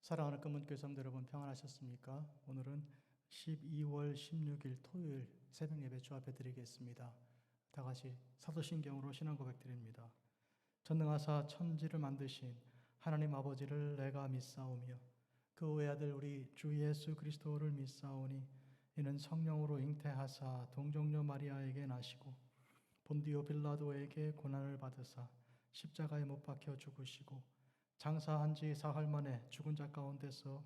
사랑하는 금은교회 성도 여러분, 평안하셨습니까? 오늘은 12월 16일 토요일 새벽 예배 주 앞에 드리겠습니다. 다 같이 사도신경으로 신앙 고백 드립니다. 전능하사 천지를 만드신 하나님 아버지를 내가 믿사오며 그 외아들 우리 주 예수 그리스도를 믿사오니 이는 성령으로 잉태하사 동정녀 마리아에게 나시고 본디오 빌라도에게 고난을 받으사 십자가에 못 박혀 죽으시고 장사한 지 사흘 만에 죽은 자 가운데서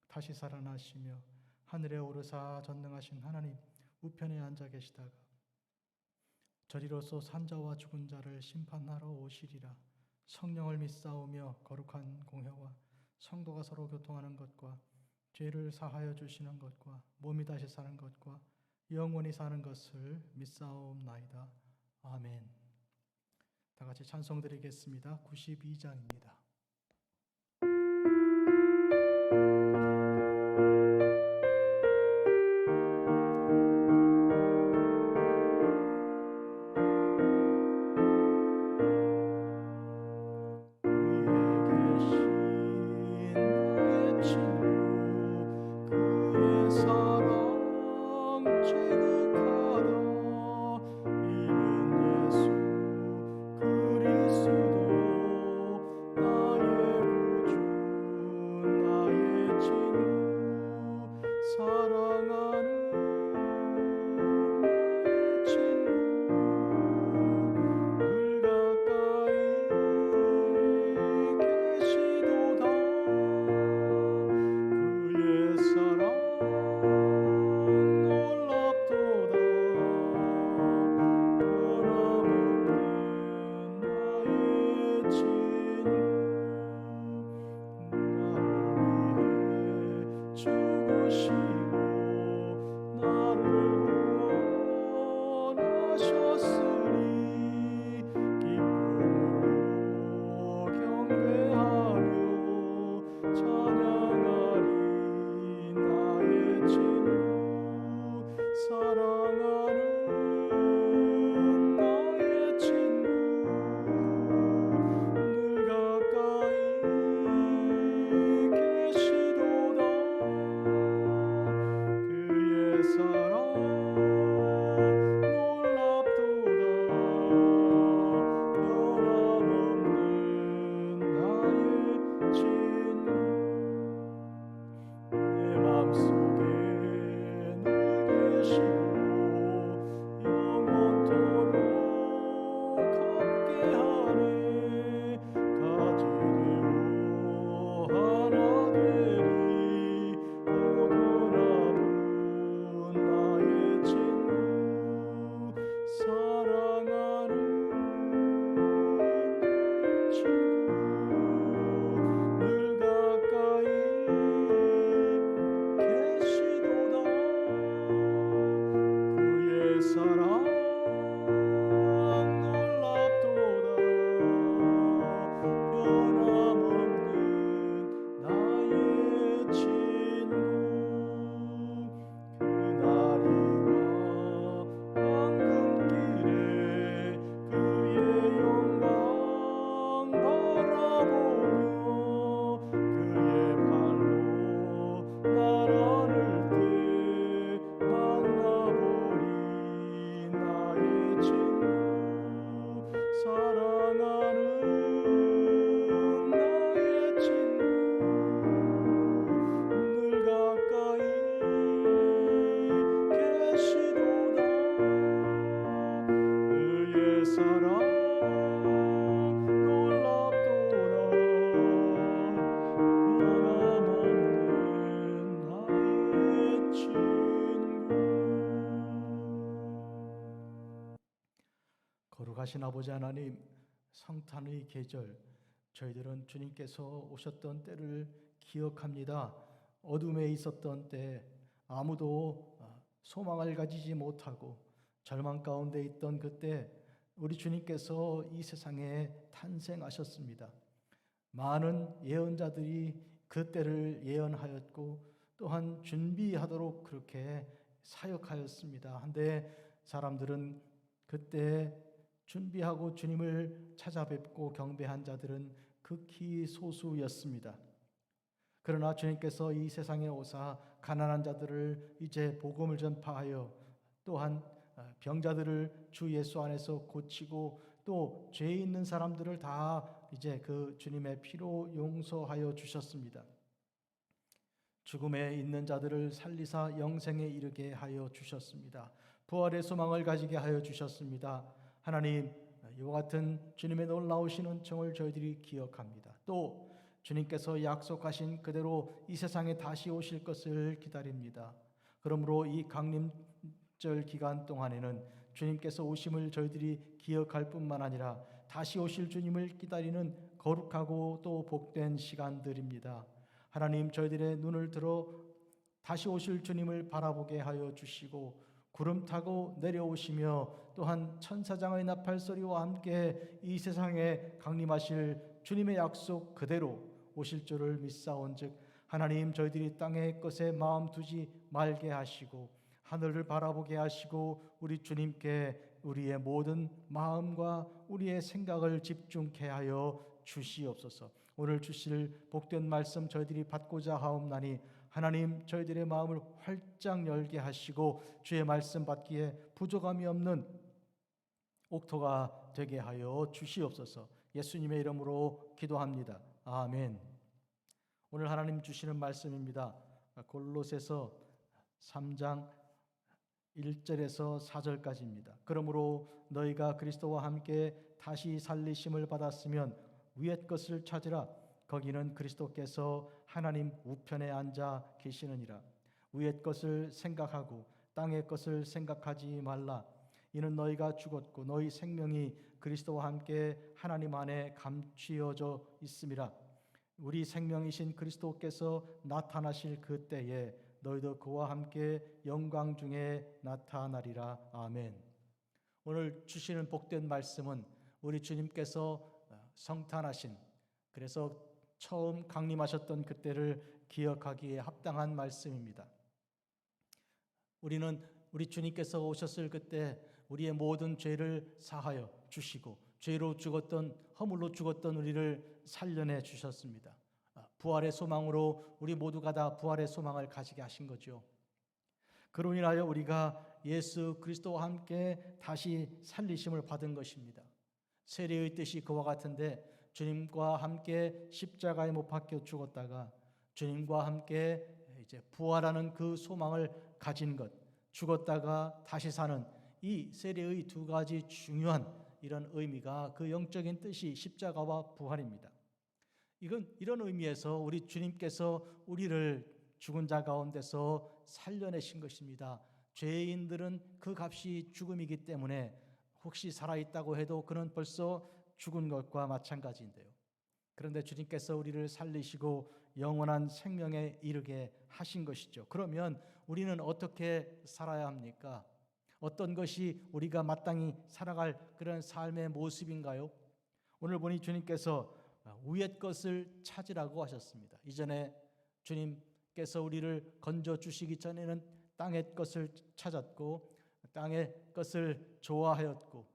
다시 살아나시며 하늘에 오르사 전능하신 하나님 우편에 앉아 계시다가 저리로서 산자와 죽은 자를 심판하러 오시리라. 성령을 믿사오며 거룩한 공회와 성도가 서로 교통하는 것과 죄를 사하여 주시는 것과 몸이 다시 사는 것과 영원히 사는 것을 믿사옵나이다. 아멘. 다 같이 찬송 드리겠습니다. 92장입니다. 거룩하신 아버지 하나님, 성탄의 계절, 저희들은 주님께서 오셨던 때를 기억합니다. 어둠에 있었던 때, 아무도 소망을 가지지 못하고 절망 가운데 있던 그때 우리 주님께서 이 세상에 탄생하셨습니다. 많은 예언자들이 그 때를 예언하였고 또한 준비하도록 그렇게 사역하였습니다. 한데 사람들은 그때 준비하고 주님을 찾아뵙고 경배한 자들은 극히 소수였습니다. 그러나 주님께서 이 세상에 오사 가난한 자들을 이제 복음을 전파하여 또한 병자들을 주 예수 안에서 고치고 또 죄 있는 사람들을 다 이제 그 주님의 피로 용서하여 주셨습니다. 죽음에 있는 자들을 살리사 영생에 이르게 하여 주셨습니다. 부활의 소망을 가지게 하여 주셨습니다. 하나님, 이와 같은 주님의 놀라우신 은총을 저희들이 기억합니다. 또 주님께서 약속하신 그대로 이 세상에 다시 오실 것을 기다립니다. 그러므로 이 강림절 기간 동안에는 주님께서 오심을 저희들이 기억할 뿐만 아니라 다시 오실 주님을 기다리는 거룩하고 또 복된 시간들입니다. 하나님, 저희들의 눈을 들어 다시 오실 주님을 바라보게 하여 주시고 구름 타고 내려오시며 또한 천사장의 나팔소리와 함께 이 세상에 강림하실 주님의 약속 그대로 오실 줄을 믿사온즉 하나님, 저희들이 땅의 것에 마음 두지 말게 하시고 하늘을 바라보게 하시고 우리 주님께 우리의 모든 마음과 우리의 생각을 집중케 하여 주시옵소서. 오늘 주실 복된 말씀 저희들이 받고자 하옵나니 하나님, 저희들의 마음을 활짝 열게 하시고 주의 말씀 받기에 부족함이 없는 옥토가 되게 하여 주시옵소서. 예수님의 이름으로 기도합니다. 아멘. 오늘 하나님 주시는 말씀입니다. 골로새서 3장 1절에서 4절까지입니다. 그러므로 너희가 그리스도와 함께 다시 살리심을 받았으면 위의 것을 찾으라. 거기는 그리스도께서 하나님 우편에 앉아 계시느니라. 위의 것을 생각하고 땅의 것을 생각하지 말라. 이는 너희가 죽었고 너희 생명이 그리스도와 함께 하나님 안에 감추어져 있음이라. 우리 생명이신 그리스도께서 나타나실 그 때에 너희도 그와 함께 영광 중에 나타나리라. 아멘. 오늘 주시는 복된 말씀은 우리 주님께서 성탄하신, 그래서 처음 강림하셨던 그때를 기억하기에 합당한 말씀입니다. 우리는 우리 주님께서 오셨을 그때 우리의 모든 죄를 사하여 주시고 죄로 죽었던, 허물로 죽었던 우리를 살려내 주셨습니다. 부활의 소망으로 우리 모두가 다 부활의 소망을 가지게 하신 거죠. 그로 인하여 우리가 예수 그리스도와 함께 다시 살리심을 받은 것입니다. 세례의 뜻이 그와 같은데 주님과 함께 십자가에 못 박혀 죽었다가 주님과 함께 이제 부활하는 그 소망을 가진 것, 죽었다가 다시 사는 이 세례의 두 가지 중요한 이런 의미가, 그 영적인 뜻이 십자가와 부활입니다. 이런 의미에서 우리 주님께서 우리를 죽은 자 가운데서 살려내신 것입니다. 죄인들은 그 값이 죽음이기 때문에 혹시 살아있다고 해도 그는 벌써 죽은 것과 마찬가지인데요. 그런데 주님께서 우리를 살리시고 영원한 생명에 이르게 하신 것이죠. 그러면 우리는 어떻게 살아야 합니까? 어떤 것이 우리가 마땅히 살아갈 그런 삶의 모습인가요? 오늘 보니 주님께서 위의 것을 찾으라고 하셨습니다. 이전에 주님께서 우리를 건져 주시기 전에는 땅의 것을 찾았고 땅의 것을 좋아하였고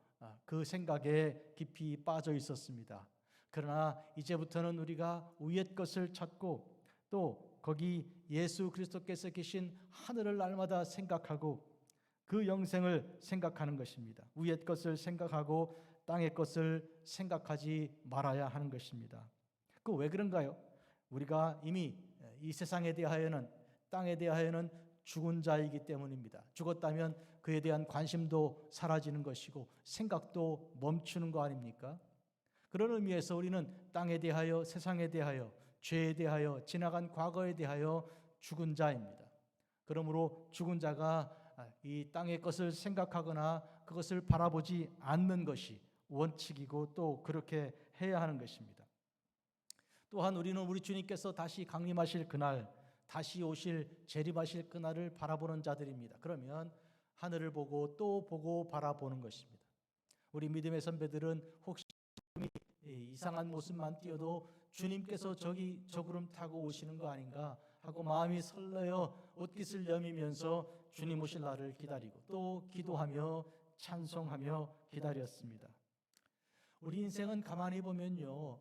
그 생각에 깊이 빠져 있었습니다. 그러나 이제부터는 우리가 위의 것을 찾고 또 거기 예수 그리스도께서 계신 하늘을 날마다 생각하고 그 영생을 생각하는 것입니다. 위의 것을 생각하고 땅의 것을 생각하지 말아야 하는 것입니다. 그 왜 그런가요? 우리가 이미 이 세상에 대하여는, 땅에 대하여는 죽은 자이기 때문입니다. 죽었다면 그에 대한 관심도 사라지는 것이고 생각도 멈추는 거 아닙니까? 그런 의미에서 우리는 땅에 대하여, 세상에 대하여, 죄에 대하여, 지나간 과거에 대하여 죽은 자입니다. 그러므로 죽은 자가 이 땅의 것을 생각하거나 그것을 바라보지 않는 것이 원칙이고 또 그렇게 해야 하는 것입니다. 또한 우리는 우리 주님께서 다시 강림하실 그날, 다시 오실 재림하실 그날을 바라보는 자들입니다. 그러면 하늘을 보고 또 보고 바라보는 것입니다. 우리 믿음의 선배들은 혹시 이상한 모습만 띄어도 주님께서 저기 저 구름 타고 오시는 거 아닌가 하고 마음이 설레어 옷깃을 여미면서 주님 오실 날을 기다리고 또 기도하며 찬송하며 기다렸습니다. 우리 인생은 가만히 보면요,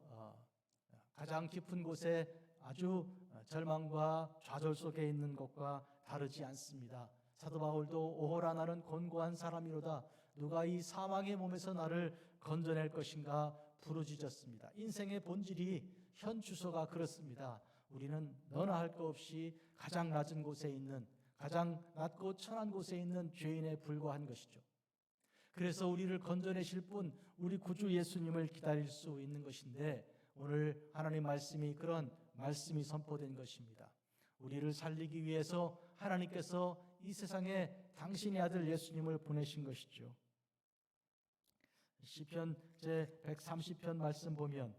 가장 깊은 곳에 아주 절망과 좌절 속에 있는 것과 다르지 않습니다. 사도 바울도 오호라 나는 곤고한 사람이로다. 누가 이 사망의 몸에서 나를 건져낼 것인가 부르짖었습니다. 인생의 본질이 현 주소가 그렇습니다. 우리는 너나 할 것 없이 가장 낮은 곳에 있는, 가장 낮고 천한 곳에 있는 죄인에 불과한 것이죠. 그래서 우리를 건져내실 분, 우리 구주 예수님을 기다릴 수 있는 것인데, 오늘 하나님 말씀이 그런 말씀이 선포된 것입니다. 우리를 살리기 위해서 하나님께서 이 세상에 당신의 아들 예수님을 보내신 것이죠. 시편 제130편 말씀 보면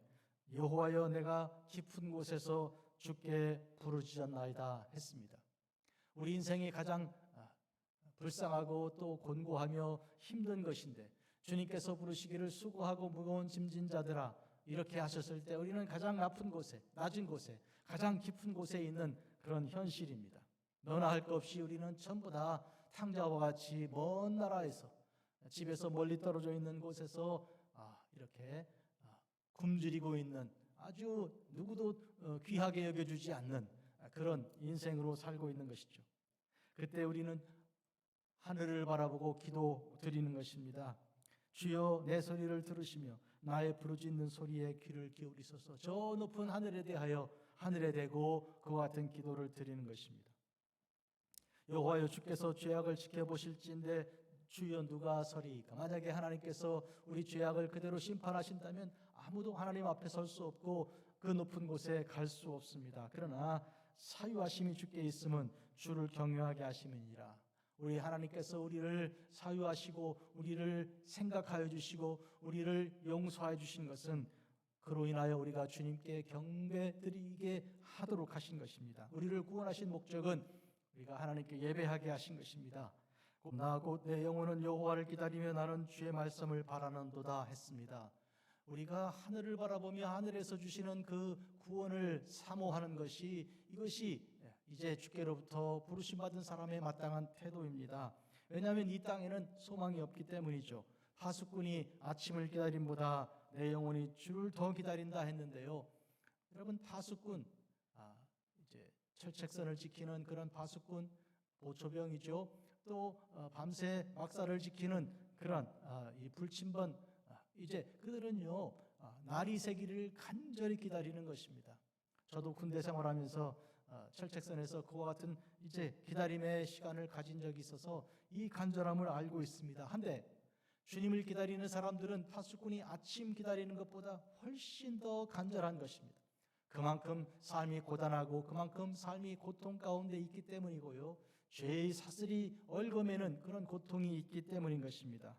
여호와여 내가 깊은 곳에서 주께 부르짖었나이다 했습니다. 우리 인생이 가장 불쌍하고 또 곤고하며 힘든 것인데 주님께서 부르시기를 수고하고 무거운 짐진 자들아 이렇게 하셨을 때 우리는 가장 아픈 곳에, 낮은 곳에, 가장 깊은 곳에 있는 그런 현실입니다. 너나 할 것 없이 우리는 전부 다 탕자와 같이 먼 나라에서, 집에서 멀리 떨어져 있는 곳에서 이렇게 굶주리고 있는, 아주 누구도 귀하게 여겨주지 않는 그런 인생으로 살고 있는 것이죠. 그때 우리는 하늘을 바라보고 기도 드리는 것입니다. 주여 내 소리를 들으시며 나의 부르짖는 소리에 귀를 기울이소서. 저 높은 하늘에 대하여 하늘에 대고 그와 같은 기도를 드리는 것입니다. 여호와여 주께서 죄악을 지켜보실지인데 주여 누가 서리이까. 만약에 하나님께서 우리 죄악을 그대로 심판하신다면 아무도 하나님 앞에 설 수 없고 그 높은 곳에 갈 수 없습니다. 그러나 사유하심이 주께 있으면 주를 경외하게 하심이니라. 우리 하나님께서 우리를 사유하시고 우리를 생각하여 주시고 우리를 용서해 주신 것은 그로 인하여 우리가 주님께 경배드리게 하도록 하신 것입니다. 우리를 구원하신 목적은 우리가 하나님께 예배하게 하신 것입니다. 나 곧 내 영혼은 여호와를 기다리며 나는 주의 말씀을 바라는도다 했습니다. 우리가 하늘을 바라보며 하늘에서 주시는 그 구원을 사모하는 것이, 이것이 이제 주께로부터 부르심받은 사람의 마땅한 태도입니다. 왜냐하면 이 땅에는 소망이 없기 때문이죠. 파수꾼이 아침을 기다림보다 내 영혼이 주를 더 기다린다 했는데요. 여러분, 파수꾼, 이제 철책선을 지키는 그런 파수꾼, 보초병이죠. 또 밤새 막사를 지키는 그런 이 불침번, 이제 그들은요 날이 새기를 간절히 기다리는 것입니다. 저도 군대 생활하면서 철책선에서 그와 같은 이제 기다림의 시간을 가진 적이 있어서 이 간절함을 알고 있습니다. 한데 주님을 기다리는 사람들은 파수꾼이 아침 기다리는 것보다 훨씬 더 간절한 것입니다. 그만큼 삶이 고단하고 그만큼 삶이 고통 가운데 있기 때문이고요. 죄의 사슬이 얽어매는 그런 고통이 있기 때문인 것입니다.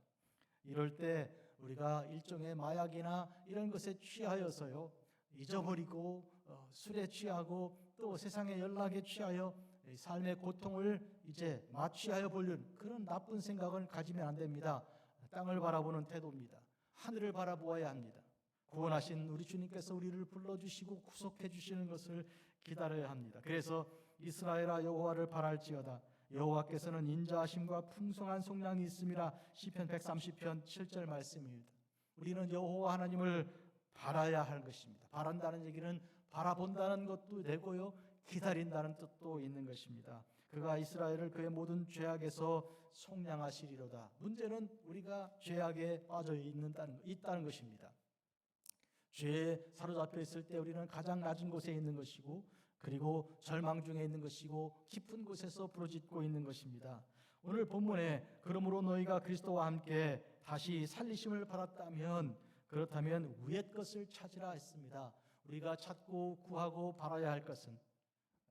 이럴 때 우리가 일종의 마약이나 이런 것에 취하여서요, 잊어버리고 술에 취하고 또 세상의 연락에 취하여 삶의 고통을 이제 마취하여 보려는 그런 나쁜 생각을 가지면 안 됩니다. 땅을 바라보는 태도입니다. 하늘을 바라보아야 합니다. 구원하신 우리 주님께서 우리를 불러주시고 구속해 주시는 것을 기다려야 합니다. 그래서 이스라엘아 여호와를 바랄지어다. 여호와께서는 인자하심과 풍성한 속량이 있음이라. 시편 130편 7절 말씀입니다. 우리는 여호와 하나님을 바라야 할 것입니다. 바란다는 얘기는 바라본다는 것도 되고요, 기다린다는 뜻도 있는 것입니다. 그가 이스라엘을 그의 모든 죄악에서 속량하시리로다. 문제는 우리가 죄악에 빠져 있다는 것입니다. 죄에 사로잡혀 있을 때 우리는 가장 낮은 곳에 있는 것이고, 그리고 절망 중에 있는 것이고, 깊은 곳에서 부르짖고 있는 것입니다. 오늘 본문에 그러므로 너희가 그리스도와 함께 다시 살리심을 받았다면, 그렇다면 위의 것을 찾으라 했습니다. 우리가 찾고 구하고 바라야 할 것은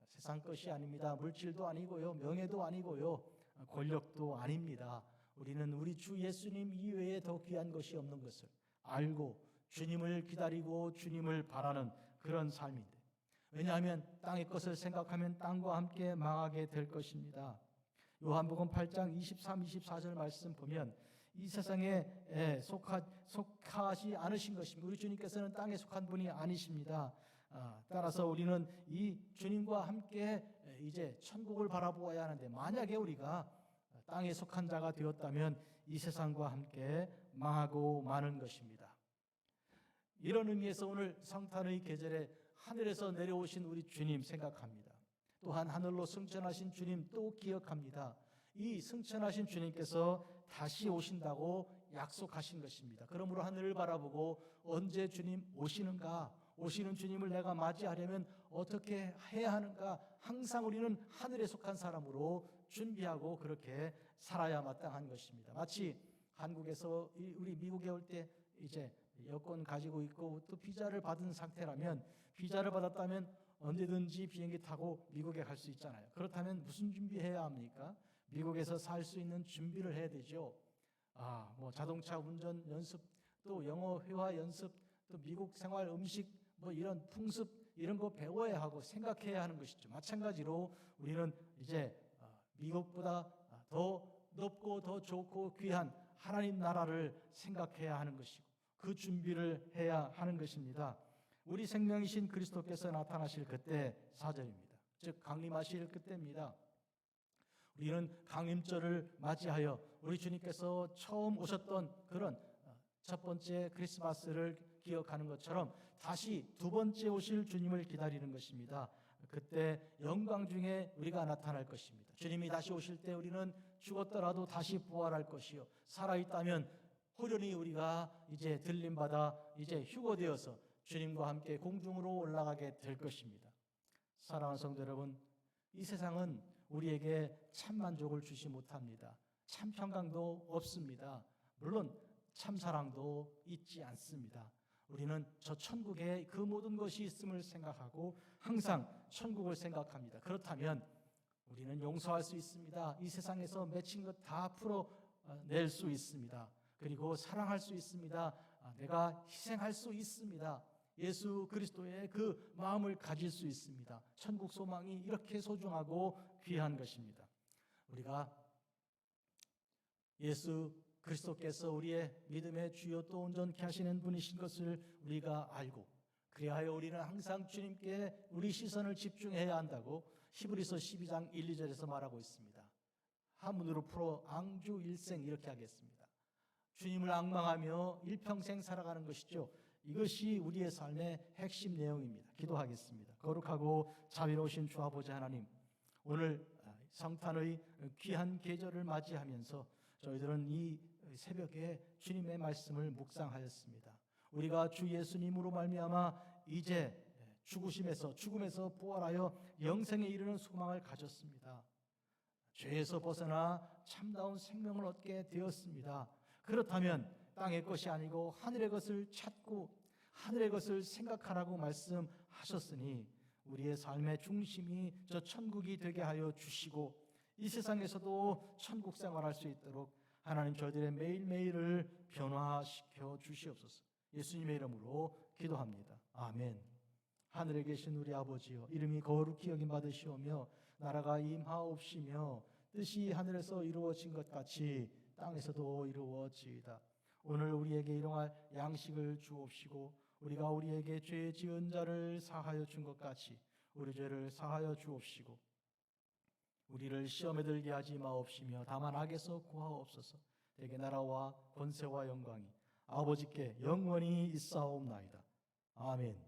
세상 것이 아닙니다. 물질도 아니고요, 명예도 아니고요, 권력도 아닙니다. 우리는 우리 주 예수님 이외에 더 귀한 것이 없는 것을 알고 주님을 기다리고 주님을 바라는 그런 삶인데, 왜냐하면 땅의 것을 생각하면 땅과 함께 망하게 될 것입니다. 요한복음 8장 23, 24절 말씀 보면 이 세상에 속하지 않으신 것입니다. 우리 주님께서는 땅에 속한 분이 아니십니다. 따라서 우리는 이 주님과 함께 이제 천국을 바라보아야 하는데, 만약에 우리가 땅에 속한 자가 되었다면 이 세상과 함께 망하고 마는 것입니다. 이런 의미에서 오늘 성탄의 계절에 하늘에서 내려오신 우리 주님 생각합니다. 또한 하늘로 승천하신 주님 또 기억합니다. 이 승천하신 주님께서 다시 오신다고 약속하신 것입니다. 그러므로 하늘을 바라보고 언제 주님 오시는가, 오시는 주님을 내가 맞이하려면 어떻게 해야 하는가, 항상 우리는 하늘에 속한 사람으로 준비하고 그렇게 살아야 마땅한 것입니다. 마치 한국에서 우리 미국에 올 때 이제 여권 가지고 있고 또 비자를 받은 상태라면, 비자를 받았다면 언제든지 비행기 타고 미국에 갈 수 있잖아요. 그렇다면 무슨 준비해야 합니까? 미국에서 살 수 있는 준비를 해야 되죠. 뭐 자동차 운전 연습, 또 영어 회화 연습, 또 미국 생활 음식, 뭐 이런 풍습, 이런 거 배워야 하고 생각해야 하는 것이죠. 마찬가지로 우리는 이제 미국보다 더 높고 더 좋고 귀한 하나님 나라를 생각해야 하는 것이고 그 준비를 해야 하는 것입니다. 우리 생명이신 그리스도께서 나타나실 그때 4절입니다. 즉 강림하실 그때입니다. 우리는 강림절을 맞이하여 우리 주님께서 처음 오셨던 그런 첫 번째 크리스마스를 기억하는 것처럼 다시 두 번째 오실 주님을 기다리는 것입니다. 그때 영광 중에 우리가 나타날 것입니다. 주님이 다시 오실 때 우리는 죽었더라도 다시 부활할 것이요, 살아있다면 호련히 우리가 이제 들림받아 이제 휴거되어서 주님과 함께 공중으로 올라가게 될 것입니다. 사랑하는 성도 여러분, 이 세상은 우리에게 참 만족을 주지 못합니다. 참 평강도 없습니다. 물론 참 사랑도 있지 않습니다. 우리는 저 천국에 그 모든 것이 있음을 생각하고 항상 천국을 생각합니다. 그렇다면 우리는 용서할 수 있습니다. 이 세상에서 맺힌 것 다 풀어낼 수 있습니다. 그리고 사랑할 수 있습니다. 내가 희생할 수 있습니다. 예수 그리스도의 그 마음을 가질 수 있습니다. 천국 소망이 이렇게 소중하고 귀한 것입니다. 우리가 예수 그리스도께서 우리의 믿음의 주요 또 온전케 하시는 분이신 것을 우리가 알고, 그리하여 우리는 항상 주님께 우리 시선을 집중해야 한다고 히브리서 12장 1, 2절에서 말하고 있습니다. 한문으로 풀어 앙주 일생 이렇게 하겠습니다. 주님을 앙망하며 일평생 살아가는 것이죠. 이것이 우리의 삶의 핵심 내용입니다. 기도하겠습니다. 거룩하고 자비로우신 주 아버지 하나님, 오늘 성탄의 귀한 계절을 맞이하면서 저희들은 이 새벽에 주님의 말씀을 묵상하였습니다. 우리가 주 예수님으로 말미암아 이제 죽음에서 부활하여 영생에 이르는 소망을 가졌습니다. 죄에서 벗어나 참다운 생명을 얻게 되었습니다. 그렇다면 땅의 것이 아니고 하늘의 것을 찾고 하늘의 것을 생각하라고 말씀하셨으니 우리의 삶의 중심이 저 천국이 되게 하여 주시고 이 세상에서도 천국 생활할 수 있도록 하나님 저희들의 매일매일을 변화시켜 주시옵소서. 예수님의 이름으로 기도합니다. 아멘. 하늘에 계신 우리 아버지여, 이름이 거룩히 여김 받으시오며 나라가 임하옵시며 뜻이 하늘에서 이루어진 것 같이 땅에서도 이루어지이다. 오늘 우리에게 일용할 양식을 주옵시고 우리가 우리에게 죄 지은 자를 사하여 준 것 같이 우리 죄를 사하여 주옵시고 우리를 시험에 들게 하지 마옵시며 다만 악에서 구하옵소서. 대개 나라와 권세와 영광이 아버지께 영원히 있사옵나이다. 아멘.